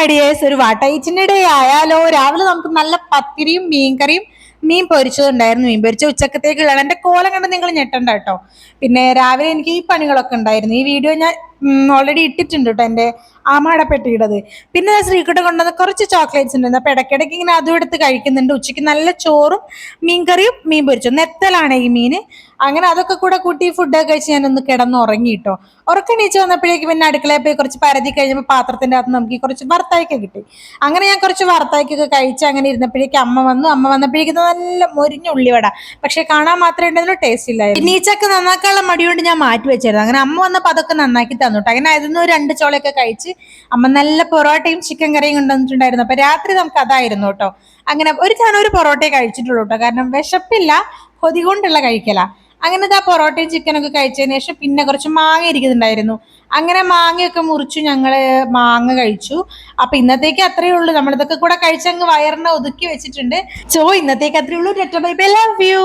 ഐഡിയേഴ്സ് ഒരു വാട്ടയിച്ചിന്റെ ഡേ ആയാലോ. രാവിലെ നമുക്ക് നല്ല പത്തിരിയും മീൻകറിയും മീൻ പൊരിച്ചതുണ്ടായിരുന്നു. മീൻ പൊരിച്ച ഉച്ചക്കത്തേക്കുള്ളതാണ്. എന്റെ കോലം കണ്ട് നിങ്ങൾ ഞെട്ടണ്ട കേട്ടോ. പിന്നെ രാവിലെ എനിക്ക് ഈ പണികളൊക്കെ ഉണ്ടായിരുന്നു. ഈ വീഡിയോ ഞാൻ ഓൾറെഡി ഇട്ടിട്ടുണ്ട് കേട്ടോ എൻ്റെ ആമാടപ്പെട്ടിടത്. പിന്നെ ശ്രീകുട്ട കൊണ്ടുവന്ന കുറച്ച് ചോക്ലേറ്റ്സ് ഉണ്ടായിരുന്നു. അപ്പൊ ഇടയ്ക്കിടയ്ക്ക് ഇങ്ങനെ അതും എടുത്ത് കഴിക്കുന്നുണ്ട്. ഉച്ചയ്ക്ക് നല്ല ചോറും മീൻകറിയും മീൻ പൊരിച്ചു. നെത്തലാണ് ഈ മീന്. അങ്ങനെ അതൊക്കെ കൂടെ കൂട്ടി ഫുഡൊക്കെ കഴിച്ച് ഞാനൊന്ന് കിടന്ന് ഉറങ്ങിട്ടോ. ഉറക്കണീച്ച് വന്നപ്പോഴേക്ക് പിന്നെ അടുക്കളയിൽ പോയി കുറച്ച് പരതി കഴിഞ്ഞപ്പോൾ പാത്രത്തിന്റെ അകത്ത് നമുക്ക് കുറച്ച് വറുത്തായ്ക്ക കിട്ടി. അങ്ങനെ ഞാൻ കുറച്ച് വറുത്തായ്ക്കൊക്കെ കഴിച്ച് അങ്ങനെ ഇരുന്നപ്പോഴേക്ക് അമ്മ വന്നു. അമ്മ വന്നപ്പോഴേക്കും നല്ല മൊരിഞ്ഞ ഉള്ളിവട. പക്ഷെ കാണാൻ മാത്രമേ ഉണ്ടായിരുന്നു, ടേസ്റ്റ് ഇല്ലായിരുന്നു. നീച്ചൊക്കെ നന്നാക്കാനുള്ള മടി കൊണ്ട് ഞാൻ മാറ്റി വെച്ചായിരുന്നു. അങ്ങനെ അമ്മ വന്നപ്പോൾ അതൊക്കെ നന്നാക്കി തന്നുട്ടോ. അങ്ങനെ അതിന്ന് 2 ചോളയൊക്കെ കഴിച്ച് അമ്മ നല്ല പൊറോട്ടയും ചിക്കൻ കറിയും കൊണ്ടുവന്നിട്ടുണ്ടായിരുന്നു. അപ്പൊ രാത്രി നമുക്ക് അതായിരുന്നു കേട്ടോ. അങ്ങനെ ഒരു പൊറോട്ടയെ കഴിച്ചിട്ടുള്ളൂ കേട്ടോ. കാരണം വിശപ്പില്ല, കൊതി കൊണ്ടുള്ള കഴിക്കല. അങ്ങനെ ആ പൊറോട്ടയും ചിക്കനൊക്കെ കഴിച്ചതിന് ശേഷം പിന്നെ കുറച്ച് മാങ്ങ ഇരിക്കുന്നുണ്ടായിരുന്നു. അങ്ങനെ മാങ്ങയൊക്കെ മുറിച്ചു ഞങ്ങള് മാങ്ങ കഴിച്ചു. അപ്പൊ ഇന്നത്തേക്ക് അത്രയേ ഉള്ളൂ. നമ്മളിതൊക്കെ കൂടെ കഴിച്ചങ്ങ് വയറിനെ ഒതുക്കി വെച്ചിട്ടുണ്ട്. സോ ഇന്നത്തേക്ക് അത്രയേ ഉള്ളൂ. Love you.